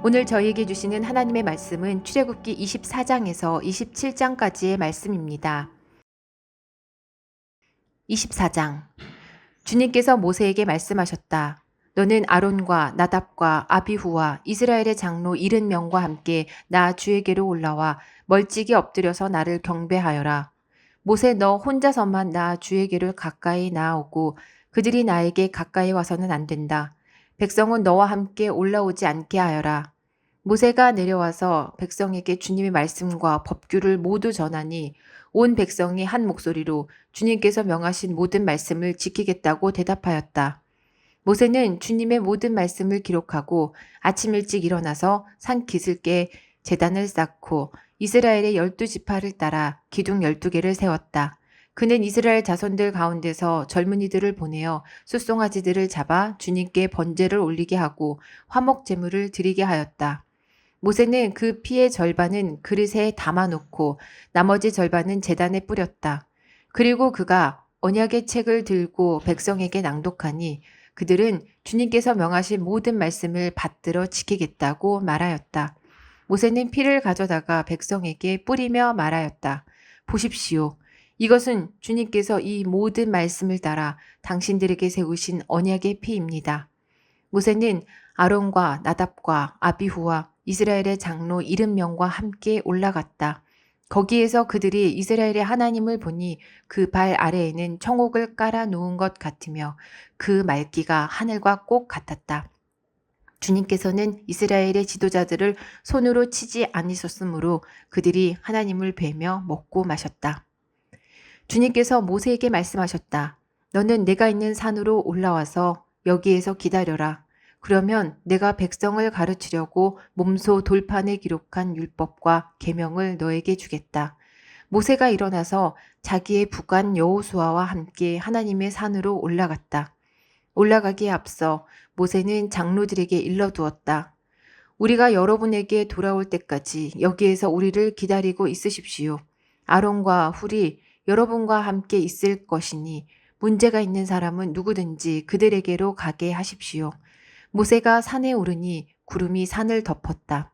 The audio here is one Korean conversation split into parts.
오늘 저희에게 주시는 하나님의 말씀은 출애굽기 24장에서 27장까지의 말씀입니다. 24장. 주님께서 모세에게 말씀하셨다. 너는 아론과 나답과 아비후와 이스라엘의 장로 70명과 함께 나 주에게로 올라와 멀찍이 엎드려서 나를 경배하여라. 모세 너 혼자서만 나 주에게로 가까이 나아오고 그들이 나에게 가까이 와서는 안 된다. 백성은 너와 함께 올라오지 않게 하여라. 모세가 내려와서 백성에게 주님의 말씀과 법규를 모두 전하니 온 백성이 한 목소리로 주님께서 명하신 모든 말씀을 지키겠다고 대답하였다. 모세는 주님의 모든 말씀을 기록하고 아침 일찍 일어나서 산 기슭에 제단을 쌓고 이스라엘의 12지파를 따라 기둥 12개를 세웠다. 그는 이스라엘 자손들 가운데서 젊은이들을 보내어 숫송아지들을 잡아 주님께 번제를 올리게 하고 화목 제물을 드리게 하였다. 모세는 그 피의 절반은 그릇에 담아놓고 나머지 절반은 제단에 뿌렸다. 그리고 그가 언약의 책을 들고 백성에게 낭독하니 그들은 주님께서 명하신 모든 말씀을 받들어 지키겠다고 말하였다. 모세는 피를 가져다가 백성에게 뿌리며 말하였다. 보십시오. 이것은 주님께서 이 모든 말씀을 따라 당신들에게 세우신 언약의 피입니다. 모세는 아론과 나답과 아비후와 이스라엘의 장로 70명과 함께 올라갔다. 거기에서 그들이 이스라엘의 하나님을 보니 그 발 아래에는 청옥을 깔아 놓은 것 같으며 그 말기가 하늘과 꼭 같았다. 주님께서는 이스라엘의 지도자들을 손으로 치지 아니셨으므로 그들이 하나님을 뵈며 먹고 마셨다. 주님께서 모세에게 말씀하셨다. 너는 내가 있는 산으로 올라와서 여기에서 기다려라. 그러면 내가 백성을 가르치려고 몸소 돌판에 기록한 율법과 계명을 너에게 주겠다. 모세가 일어나서 자기의 부관 여호수아와 함께 하나님의 산으로 올라갔다. 올라가기에 앞서 모세는 장로들에게 일러두었다. 우리가 여러분에게 돌아올 때까지 여기에서 우리를 기다리고 있으십시오. 아론과 훌이 여러분과 함께 있을 것이니 문제가 있는 사람은 누구든지 그들에게로 가게 하십시오. 모세가 산에 오르니 구름이 산을 덮었다.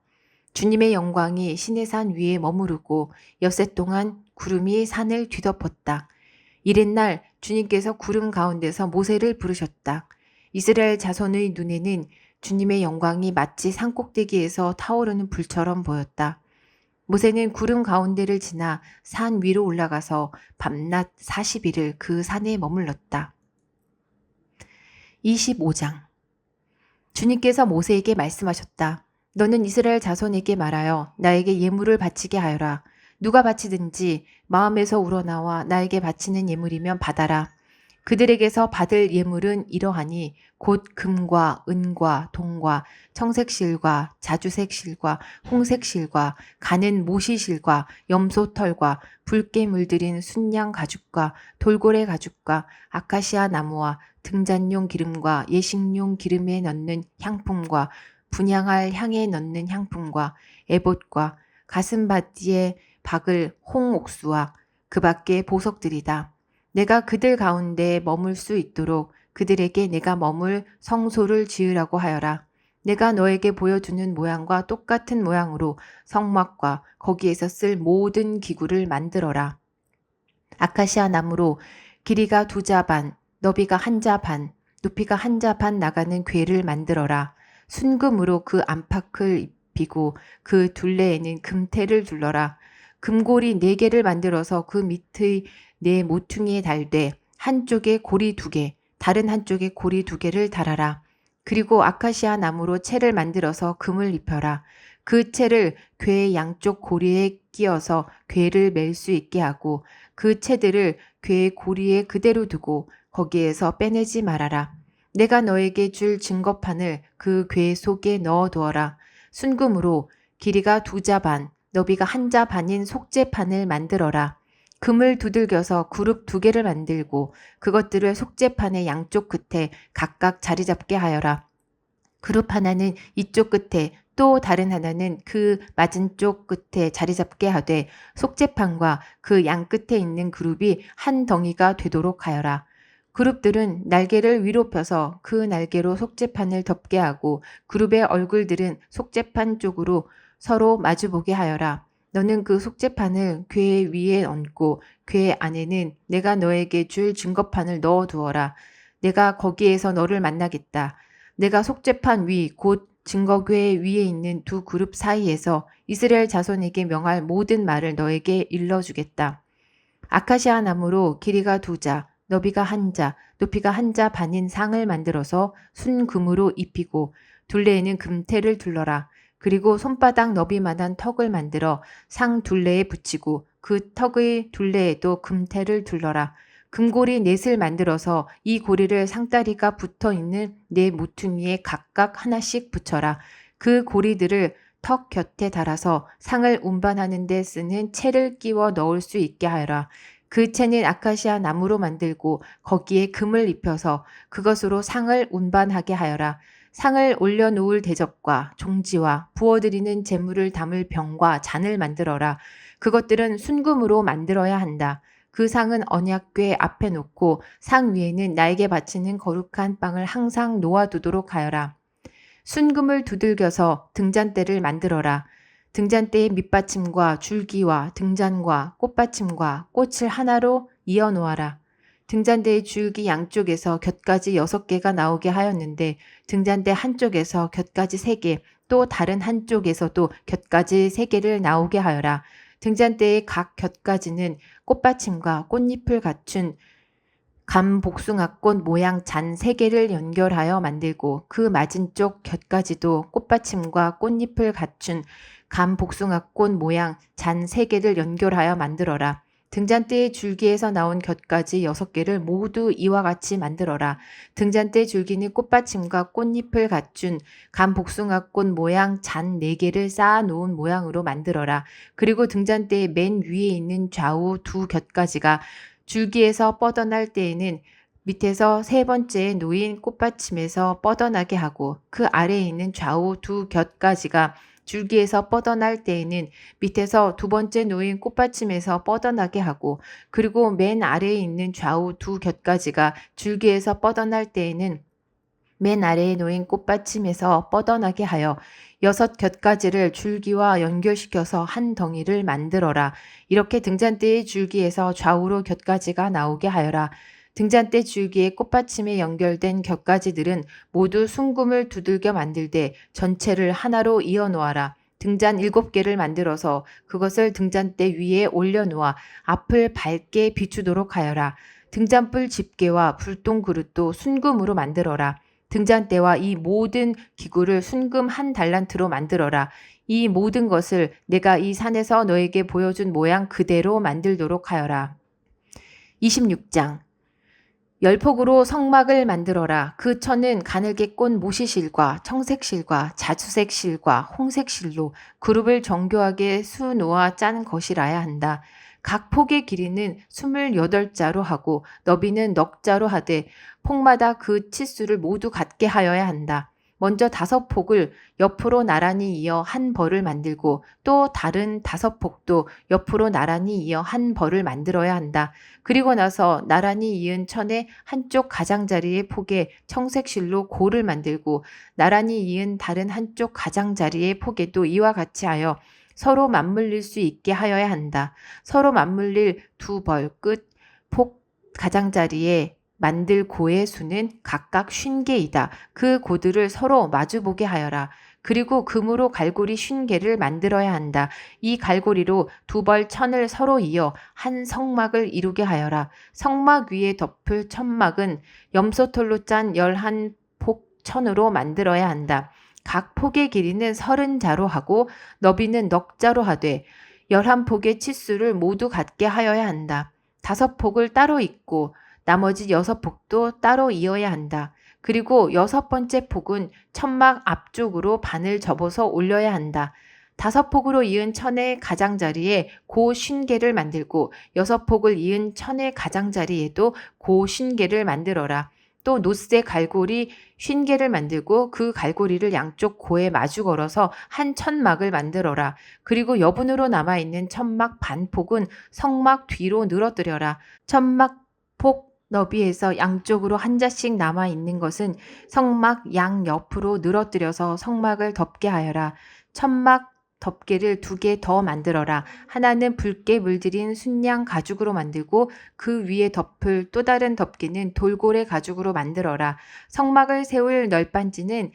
주님의 영광이 시내산 위에 머무르고 엿새 동안 구름이 산을 뒤덮었다. 이튿날 주님께서 구름 가운데서 모세를 부르셨다. 이스라엘 자손의 눈에는 주님의 영광이 마치 산꼭대기에서 타오르는 불처럼 보였다. 모세는 구름 가운데를 지나 산 위로 올라가서 밤낮 40일을 그 산에 머물렀다. 25장. 주님께서 모세에게 말씀하셨다. 너는 이스라엘 자손에게 말하여 나에게 예물을 바치게 하여라. 누가 바치든지 마음에서 우러나와 나에게 바치는 예물이면 받아라. 그들에게서 받을 예물은 이러하니 곧 금과 은과 동과 청색실과 자주색실과 홍색실과 가는 모시실과 염소털과 붉게 물들인 순양 가죽과 돌고래 가죽과 아카시아 나무와 등잔용 기름과 예식용 기름에 넣는 향품과 분향할 향에 넣는 향품과 에봇과 가슴바지에 박을 홍옥수와 그 밖에 보석들이다. 내가 그들 가운데 머물 수 있도록 그들에게 내가 머물 성소를 지으라고 하여라. 내가 너에게 보여주는 모양과 똑같은 모양으로 성막과 거기에서 쓸 모든 기구를 만들어라. 아카시아 나무로 길이가 2자 반, 너비가 1자 반, 높이가 1자 반 나가는 궤를 만들어라. 순금으로 그 안팎을 입히고 그 둘레에는 금테를 둘러라. 금고리 4개를 만들어서 그 밑의 4 모퉁이에 달되 한쪽에 고리 2개, 다른 한쪽에 고리 2개를 달아라. 그리고 아카시아 나무로 채를 만들어서 금을 입혀라. 그 채를 궤의 양쪽 고리에 끼어서 궤를 맬 수 있게 하고 그 채들을 궤의 고리에 그대로 두고 거기에서 빼내지 말아라. 내가 너에게 줄 증거판을 그 궤 속에 넣어두어라. 순금으로 길이가 2자 반, 너비가 1자 반인 속죄판을 만들어라. 금을 두들겨서 그룹 2개를 만들고 그것들을 속죄판의 양쪽 끝에 각각 자리 잡게 하여라. 그룹 하나는 이쪽 끝에 또 다른 하나는 그 맞은쪽 끝에 자리 잡게 하되 속죄판과 그 양 끝에 있는 그룹이 한 덩이가 되도록 하여라. 그룹들은 날개를 위로 펴서 그 날개로 속죄판을 덮게 하고 그룹의 얼굴들은 속죄판 쪽으로 서로 마주보게 하여라. 너는 그 속죄판을 궤 위에 얹고 궤 안에는 내가 너에게 줄 증거판을 넣어 두어라. 내가 거기에서 너를 만나겠다. 내가 속죄판 위 곧 증거궤 위에 있는 두 그룹 사이에서 이스라엘 자손에게 명할 모든 말을 너에게 일러주겠다. 아카시아 나무로 길이가 2자, 너비가 1자, 높이가 1자 반인 상을 만들어서 순금으로 입히고 둘레에는 금테를 둘러라. 그리고 손바닥 너비만한 턱을 만들어 상 둘레에 붙이고 그 턱의 둘레에도 금테를 둘러라. 금고리 넷을 만들어서 이 고리를 상다리가 붙어있는 네 모퉁이에 각각 하나씩 붙여라. 그 고리들을 턱 곁에 달아서 상을 운반하는 데 쓰는 채를 끼워 넣을 수 있게 하여라. 그 채는 아카시아 나무로 만들고 거기에 금을 입혀서 그것으로 상을 운반하게 하여라. 상을 올려놓을 대접과 종지와 부어드리는 재물을 담을 병과 잔을 만들어라. 그것들은 순금으로 만들어야 한다. 그 상은 언약궤 앞에 놓고 상 위에는 나에게 바치는 거룩한 빵을 항상 놓아두도록 하여라. 순금을 두들겨서 등잔대를 만들어라. 등잔대의 밑받침과 줄기와 등잔과 꽃받침과 꽃을 하나로 이어 놓아라. 등잔대의 줄기 양쪽에서 곁가지 6개가 나오게 하였는데 등잔대 한쪽에서 곁가지 3개, 또 다른 한쪽에서도 곁가지 3개를 나오게 하여라. 등잔대의 각 곁가지는 꽃받침과 꽃잎을 갖춘 감복숭아꽃 모양 잔 3개를 연결하여 만들고 그 맞은쪽 곁가지도 꽃받침과 꽃잎을 갖춘 감복숭아꽃 모양 잔 3개를 연결하여 만들어라. 등잔대의 줄기에서 나온 곁가지 6개를 모두 이와 같이 만들어라. 등잔대 줄기는 꽃받침과 꽃잎을 갖춘 감복숭아꽃 모양 잔 4개를 쌓아 놓은 모양으로 만들어라. 그리고 등잔대의 맨 위에 있는 좌우 두 곁가지가 줄기에서 뻗어날 때에는 밑에서 3번째에 놓인 꽃받침에서 뻗어나게 하고 그 아래에 있는 좌우 두 곁가지가 줄기에서 뻗어날 때에는 밑에서 2번째 놓인 꽃받침에서 뻗어나게 하고 그리고 맨 아래에 있는 좌우 두 곁가지가 줄기에서 뻗어날 때에는 맨 아래에 놓인 꽃받침에서 뻗어나게 하여 6 곁가지를 줄기와 연결시켜서 한 덩이를 만들어라. 이렇게 등잔대의 줄기에서 좌우로 곁가지가 나오게 하여라. 등잔대 줄기에 꽃받침에 연결된 곁가지들은 모두 순금을 두들겨 만들되 전체를 하나로 이어 놓아라. 등잔 7개를 만들어서 그것을 등잔대 위에 올려놓아 앞을 밝게 비추도록 하여라. 등잔불 집게와 불똥 그릇도 순금으로 만들어라. 등잔대와 이 모든 기구를 순금 1달란트로 만들어라. 이 모든 것을 내가 이 산에서 너에게 보여준 모양 그대로 만들도록 하여라. 26장 열폭으로 성막을 만들어라. 그 천은 가늘게 꼰 모시실과 청색실과 자주색실과 홍색실로 그룹을 정교하게 수놓아 짠 것이라야 한다. 각 폭의 길이는 28자로 하고 너비는 넉자로 하되 폭마다 그 치수를 모두 같게 하여야 한다. 먼저 5폭을 옆으로 나란히 이어 한 벌을 만들고 또 다른 5폭도 옆으로 나란히 이어 한 벌을 만들어야 한다. 그리고 나서 나란히 이은 천의 한쪽 가장자리의 폭에 청색실로 고를 만들고 나란히 이은 다른 한쪽 가장자리의 폭에도 이와 같이 하여 서로 맞물릴 수 있게 하여야 한다. 서로 맞물릴 2벌 끝 폭 가장자리에 만들 고의 수는 각각 50개이다. 그 고들을 서로 마주보게 하여라. 그리고 금으로 갈고리 50개를 만들어야 한다. 이 갈고리로 2벌 천을 서로 이어 한 성막을 이루게 하여라. 성막 위에 덮을 천막은 염소털로 짠 11폭 천으로 만들어야 한다. 각 폭의 길이는 30자로 하고 너비는 넉자로 하되 11폭의 치수를 모두 같게 하여야 한다. 5폭을 따로 잇고 나머지 6폭도 따로 이어야 한다. 그리고 6번째 폭은 천막 앞쪽으로 반을 접어서 올려야 한다. 5폭으로 이은 천의 가장자리에 고 50개를 만들고 6폭을 이은 천의 가장자리에도 고 50개를 만들어라. 또 노쇠 갈고리 50개를 만들고 그 갈고리를 양쪽 고에 마주 걸어서 한 천막을 만들어라. 그리고 여분으로 남아있는 천막 반폭은 성막 뒤로 늘어뜨려라. 천막 폭 너비에서 양쪽으로 한 자씩 남아 있는 것은 성막 양 옆으로 늘어뜨려서 성막을 덮게 하여라. 천막 덮개를 2개 더 만들어라. 하나는 붉게 물들인 순양 가죽으로 만들고 그 위에 덮을 또 다른 덮개는 돌고래 가죽으로 만들어라. 성막을 세울 널빤지는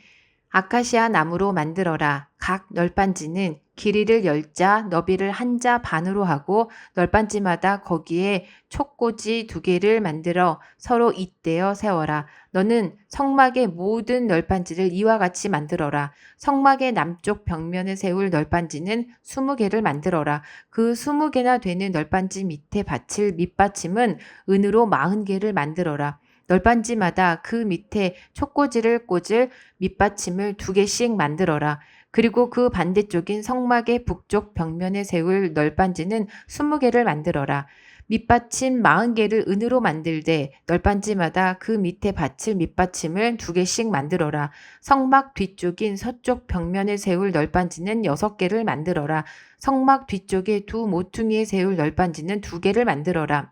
아카시아 나무로 만들어라. 각 널빤지는 길이를 10자, 너비를 1자 반으로 하고 널빤지마다 거기에 촉꽂이 2개를 만들어 서로 잇대어 세워라. 너는 성막의 모든 널빤지를 이와 같이 만들어라. 성막의 남쪽 벽면에 세울 널빤지는 20개를 만들어라. 그 20개나 되는 널빤지 밑에 받칠 밑받침은 은으로 40개를 만들어라. 널빤지마다 그 밑에 촉꽂이를 꽂을 밑받침을 2개씩 만들어라. 그리고 그 반대쪽인 성막의 북쪽 벽면에 세울 널빤지는 20개를 만들어라. 밑받침 40개를 은으로 만들되 널빤지마다 그 밑에 받칠 밑받침을 2개씩 만들어라. 성막 뒤쪽인 서쪽 벽면에 세울 널빤지는 6개를 만들어라. 성막 뒤쪽에 2 모퉁이에 세울 널빤지는 2개를 만들어라.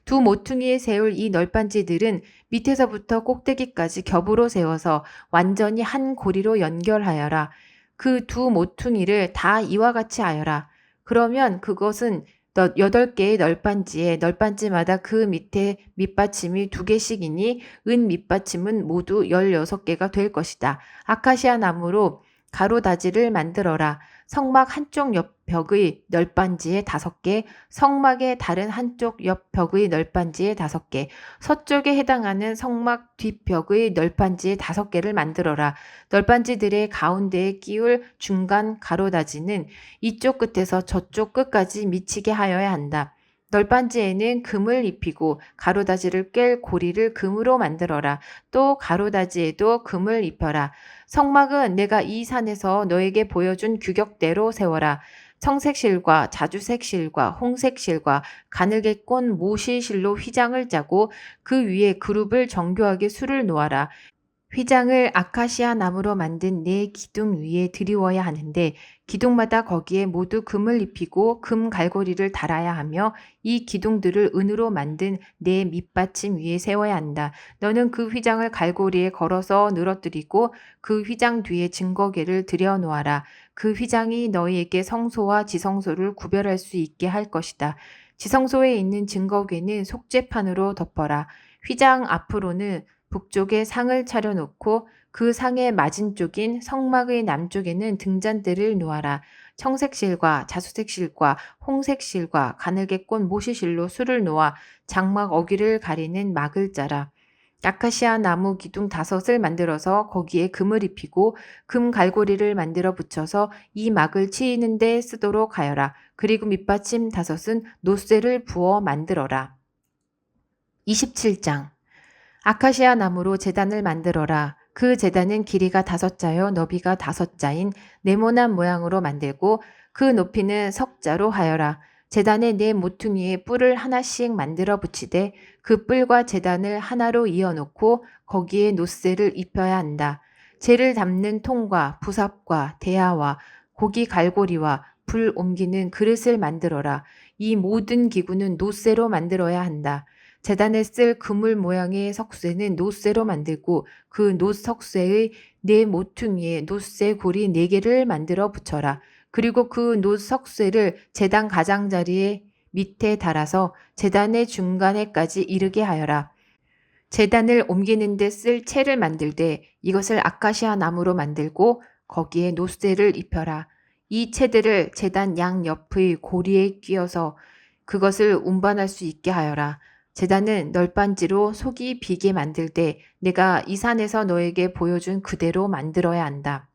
2 모퉁이에 세울 이 널빤지들은 밑에서부터 꼭대기까지 겹으로 세워서 완전히 한 고리로 연결하여라. 그 2 모퉁이를 다 이와 같이 하여라. 그러면 그것은 8개의 널빤지에 널빤지마다 그 밑에 밑받침이 2개씩이니 은 밑받침은 모두 16개가 될 것이다. 아카시아 나무로 가로다지를 만들어라. 성막 한쪽 옆 벽의 널빤지에 5개, 성막의 다른 한쪽 옆 벽의 널빤지에 5개, 서쪽에 해당하는 성막 뒷벽의 널빤지에 5개를 만들어라. 널빤지들의 가운데에 끼울 중간 가로다지는 이쪽 끝에서 저쪽 끝까지 미치게 하여야 한다. 널빤지에는 금을 입히고 가로다지를 꿰 고리를 금으로 만들어라. 또 가로다지에도 금을 입혀라. 성막은 내가 이 산에서 너에게 보여준 규격대로 세워라. 청색실과 자주색실과 홍색실과 가늘게 꼰 모시실로 휘장을 짜고 그 위에 그룹을 정교하게 수를 놓아라. 휘장을 아카시아 나무로 만든 4 기둥 위에 드리워야 하는데 기둥마다 거기에 모두 금을 입히고 금 갈고리를 달아야 하며 이 기둥들을 은으로 만든 4 밑받침 위에 세워야 한다. 너는 그 휘장을 갈고리에 걸어서 늘어뜨리고 그 휘장 뒤에 증거계를 들여놓아라. 그 휘장이 너희에게 성소와 지성소를 구별할 수 있게 할 것이다. 지성소에 있는 증거계는 속죄판으로 덮어라. 휘장 앞으로는 북쪽에 상을 차려놓고 그 상의 맞은쪽인 성막의 남쪽에는 등잔대를 놓아라. 청색실과 자수색실과 홍색실과 가늘게 꼰 모시실로 수를 놓아 장막 어귀를 가리는 막을 짜라. 아카시아 나무 기둥 5을 만들어서 거기에 금을 입히고 금 갈고리를 만들어 붙여서 이 막을 치이는 데 쓰도록 하여라. 그리고 밑받침 5은 노쇠를 부어 만들어라. 27장 아카시아 나무로 제단을 만들어라. 그 제단은 길이가 5자요 너비가 5자인 네모난 모양으로 만들고 그 높이는 석자로 하여라. 제단의 4 모퉁이에 뿔을 하나씩 만들어 붙이되 그 뿔과 제단을 하나로 이어놓고 거기에 노쇠를 입혀야 한다. 재를 담는 통과 부삽과 대야와 고기 갈고리와 불 옮기는 그릇을 만들어라. 이 모든 기구는 노쇠로 만들어야 한다. 제단에 쓸 그물 모양의 석쇠는 노쇠로 만들고 그 노석쇠의 4 모퉁이에 노쇠 고리 4개를 만들어 붙여라. 그리고 그 노석쇠를 제단 가장자리에 밑에 달아서 제단의 중간에까지 이르게 하여라. 제단을 옮기는 데 쓸 채를 만들 때 이것을 아카시아 나무로 만들고 거기에 노쇠를 입혀라. 이 채들을 제단 양 옆의 고리에 끼워서 그것을 운반할 수 있게 하여라. 제단은 널빤지로 속이 비게 만들 때 내가 이 산에서 너에게 보여준 그대로 만들어야 한다.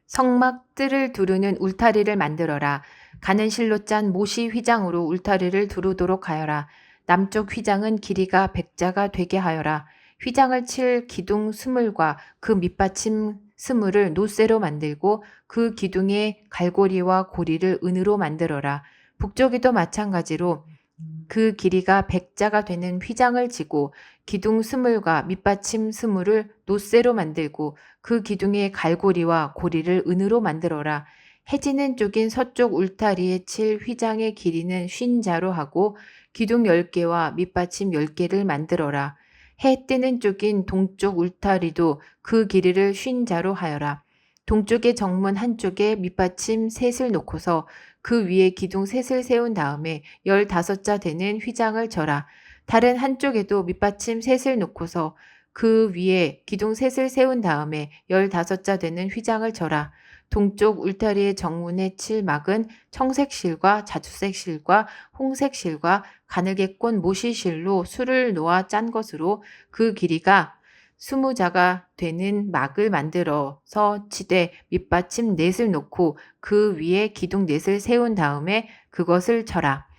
성막 뜰을 두르는 울타리를 만들어라. 가는 실로 짠 모시 휘장으로 울타리를 두르도록 하여라. 남쪽 휘장은 길이가 100자가 되게 하여라. 휘장을 칠 기둥 20과 그 밑받침 20을 노쇠로 만들고 그 기둥의 갈고리와 고리를 은으로 만들어라. 북쪽에도 마찬가지로 그 길이가 100자가 되는 휘장을 지고 기둥 20과 밑받침 20을 노쇠로 만들고 그 기둥의 갈고리와 고리를 은으로 만들어라. 해지는 쪽인 서쪽 울타리에 칠 휘장의 길이는 50자로 하고 기둥 10개와 밑받침 10개를 만들어라. 해 뜨는 쪽인 동쪽 울타리도 그 길이를 50자로 하여라. 동쪽의 정문 한쪽에 밑받침 셋을 놓고서 그 위에 기둥 셋을 세운 다음에 15자 되는 휘장을 져라. 다른 한쪽에도 밑받침 셋을 놓고서 그 위에 기둥 셋을 세운 다음에 15자 되는 휘장을 져라. 동쪽 울타리의 정문에 칠 막은 청색 실과 자주색 실과 홍색 실과 가늘게 꼰 모시 실로 술을 놓아 짠 것으로 그 길이가 20자가 되는 막을 만들어서 치되 밑받침 넷을 놓고 그 위에 기둥 넷을 세운 다음에 그것을 쳐라.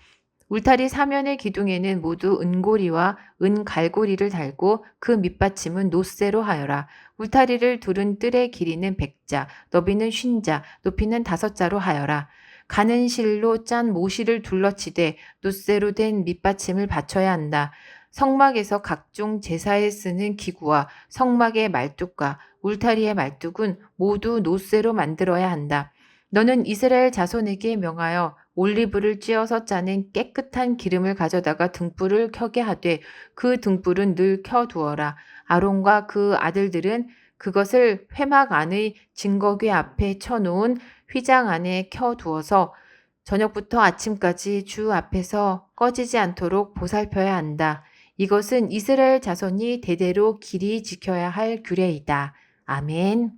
울타리 사면의 기둥에는 모두 은고리와 은갈고리를 달고 그 밑받침은 노쇠로 하여라. 울타리를 두른 뜰의 길이는 100자, 너비는 50자, 높이는 5자로 하여라. 가는 실로 짠 모시를 둘러치되 노쇠로 된 밑받침을 받쳐야 한다. 성막에서 각종 제사에 쓰는 기구와 성막의 말뚝과 울타리의 말뚝은 모두 노쇠로 만들어야 한다. 너는 이스라엘 자손에게 명하여 올리브를 찧어서 짜낸 깨끗한 기름을 가져다가 등불을 켜게 하되 그 등불은 늘 켜두어라. 아론과 그 아들들은 그것을 회막 안의 증거궤 앞에 쳐놓은 휘장 안에 켜두어서 저녁부터 아침까지 주 앞에서 꺼지지 않도록 보살펴야 한다. 이것은 이스라엘 자손이 대대로 길이 지켜야 할 규례이다. 아멘.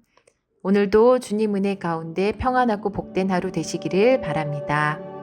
오늘도 주님 은혜 가운데 평안하고 복된 하루 되시기를 바랍니다.